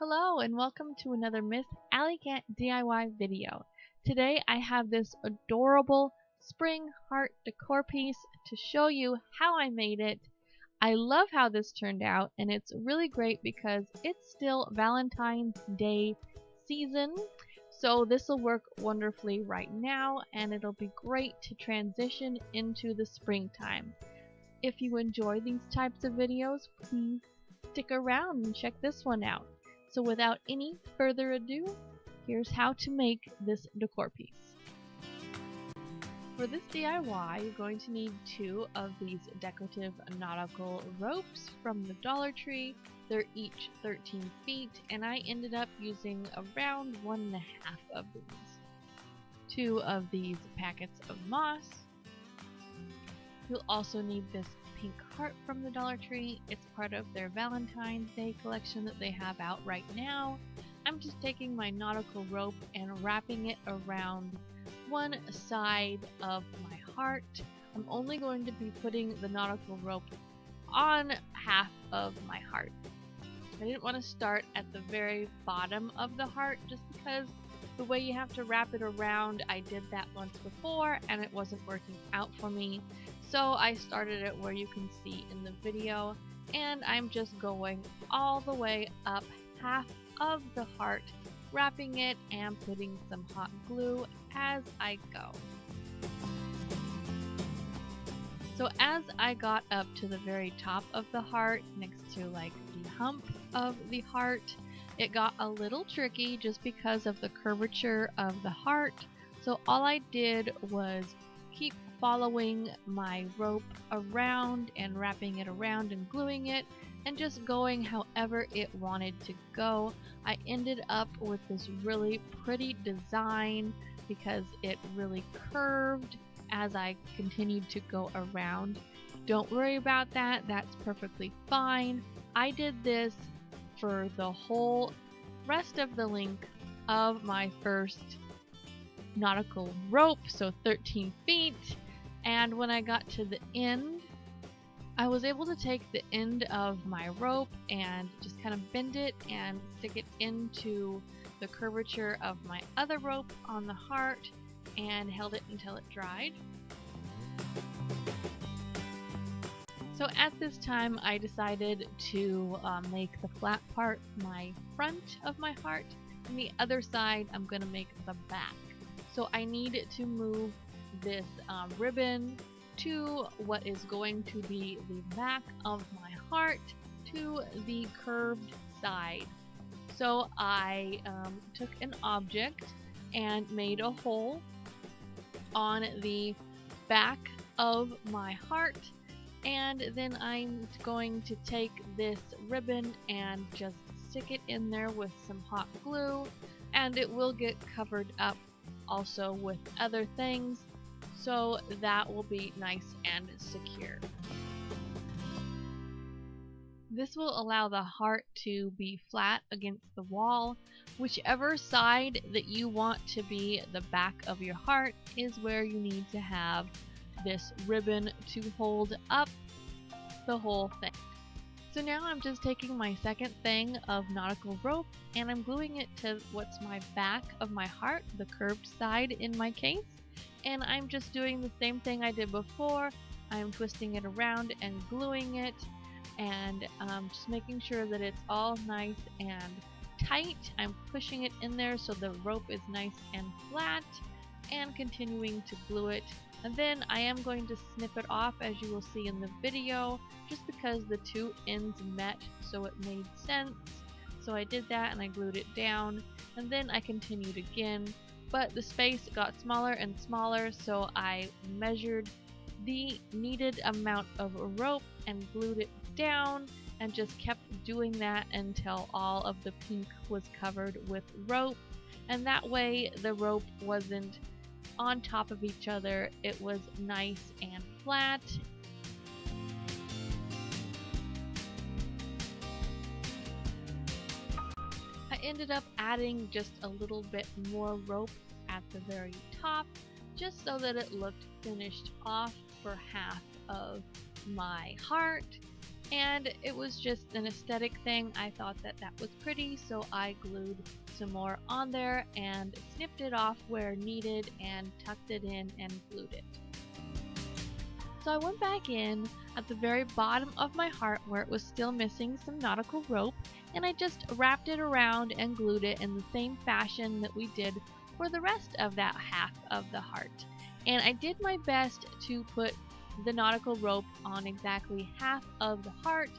Hello and welcome to another Miss Alley Cat DIY video. Today I have this adorable spring heart decor piece to show you how I made it. I love how this turned out, and it's really great because it's still Valentine's Day season. So this will work wonderfully right now, and it'll be great to transition into the springtime. If you enjoy these types of videos, please stick around and check this one out. So without any further ado, here's how to make this decor piece. For this DIY, you're going to need 2 of these decorative nautical ropes from the Dollar Tree. They're each 13 feet, and I ended up using around 1.5 of these. 2 of these packets of moss. You'll also need this pink heart from the Dollar Tree. It's part of their Valentine's Day collection that they have out right now. I'm just taking my nautical rope and wrapping it around one side of my heart. I'm only going to be putting the nautical rope on half of my heart. I didn't want to start at the very bottom of the heart just because the way you have to wrap it around, I did that once before and it wasn't working out for me. So I started it where you can see in the video, and I'm just going all the way up half of the heart, wrapping it and putting some hot glue as I go. So as I got up to the very top of the heart, next to like the hump of the heart, it got a little tricky just because of the curvature of the heart. So all I did was keep following my rope around and wrapping it around and gluing it and just going however it wanted to go. I ended up with this really pretty design because it really curved as I continued to go around. Don't worry about that, that's perfectly fine. I did this for the whole rest of the length of my first nautical rope, so 13 feet. And when I got to the end, I was able to take the end of my rope and just kind of bend it and stick it into the curvature of my other rope on the heart and held it until it dried. So at this time I decided to make the flat part my front of my heart, and the other side I'm going to make the back. So I need to move this ribbon to what is going to be the back of my heart to the curved side. So I took an object and made a hole on the back of my heart, and then I'm going to take this ribbon and just stick it in there with some hot glue, and it will get covered up also with other things, so that will be nice and secure. This will allow the heart to be flat against the wall. Whichever side that you want to be the back of your heart is where you need to have this ribbon to hold up the whole thing. So now I'm just taking my second thing of nautical rope and I'm gluing it to what's my back of my heart, the curved side in my case. And I'm just doing the same thing I did before. I'm twisting it around and gluing it, and just making sure that it's all nice and tight. I'm pushing it in there so the rope is nice and flat, and continuing to glue it. And then I am going to snip it off, as you will see in the video, just because the 2 ends met, so it made sense. So I did that and I glued it down, and then I continued again. But the space got smaller and smaller, so I measured the needed amount of rope and glued it down, and just kept doing that until all of the pink was covered with rope. And that way the rope wasn't on top of each other, it was nice and flat. I ended up adding just a little bit more rope at the very top, just so that it looked finished off for half of my heart. and it was just an aesthetic thing. I thought that that was pretty, so I glued some more on there and snipped it off where needed and tucked it in and glued it. So I went back in at the very bottom of my heart where it was still missing some nautical rope, and I just wrapped it around and glued it in the same fashion that we did for the rest of that half of the heart. And I did my best to put the nautical rope on exactly half of the heart.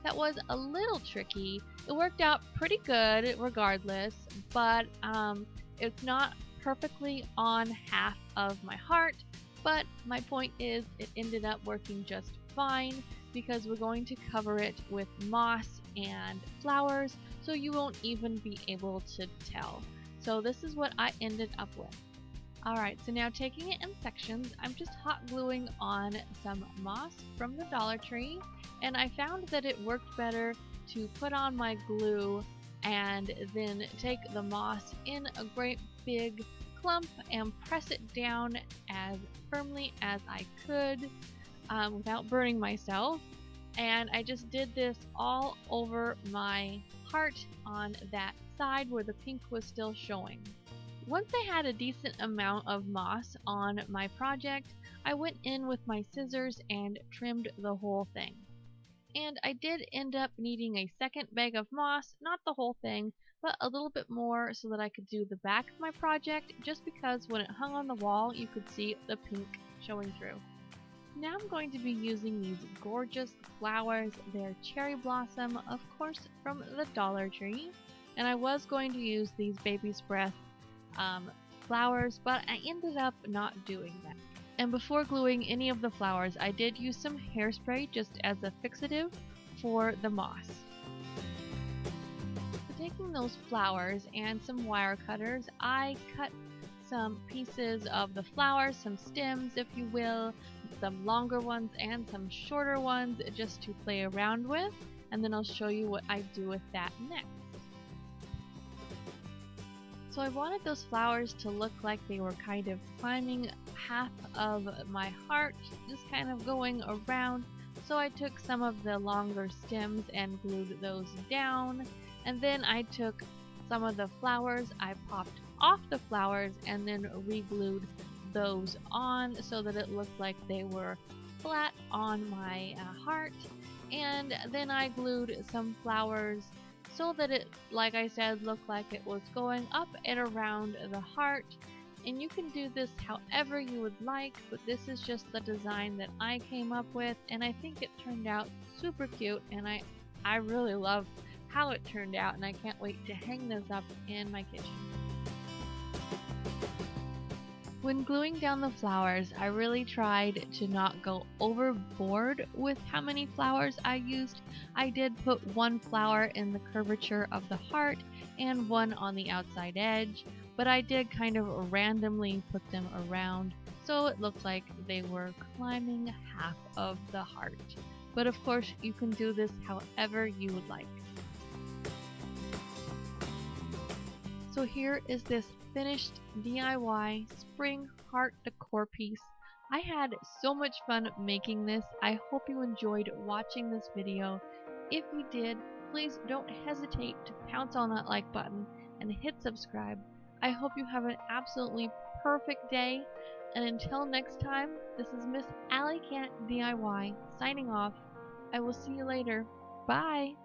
That was a little tricky. It worked out pretty good regardless, but it's not perfectly on half of my heart. But my point is, it ended up working just fine because we're going to cover it with moss and flowers, so you won't even be able to tell. So this is what I ended up with. Alright, so now taking it in sections, I'm just hot gluing on some moss from the Dollar Tree, and I found that it worked better to put on my glue and then take the moss in a great big clump and press it down as firmly as I could without burning myself. And I just did this all over my heart on that side where the pink was still showing. Once I had a decent amount of moss on my project, I went in with my scissors and trimmed the whole thing. And I did end up needing a second bag of moss, not the whole thing, but a little bit more so that I could do the back of my project, just because when it hung on the wall you could see the pink showing through. Now I'm going to be using these gorgeous flowers. They're cherry blossom, of course, from the Dollar Tree. And I was going to use these baby's breath flowers, but I ended up not doing that. And before gluing any of the flowers, I did use some hairspray just as a fixative for the moss. So taking those flowers and some wire cutters, I cut some pieces of the flowers, some stems if you will, some longer ones and some shorter ones just to play around with, and then I'll show you what I do with that next. So I wanted those flowers to look like they were kind of climbing half of my heart, just kind of going around. So I took some of the longer stems and glued those down, and then I took some of the flowers, I popped off the flowers and then re-glued those on so that it looked like they were flat on my heart. And then I glued some flowers so that it, like I said, looked like it was going up and around the heart. And you can do this however you would like, but this is just the design that I came up with, and I think it turned out super cute, and I really love how it turned out, and I can't wait to hang this up in my kitchen. When gluing down the flowers, I really tried to not go overboard with how many flowers I used. I did put one flower in the curvature of the heart and one on the outside edge, but I did kind of randomly put them around so it looked like they were climbing half of the heart. But of course, you can do this however you would like. So here is this finished DIY spring heart decor piece. I had so much fun making this. I hope you enjoyed watching this video. If you did, please don't hesitate to pounce on that like button and hit subscribe. I hope you have an absolutely perfect day, and until next time, this is Miss Alley Cat DIY signing off. I will see you later. Bye!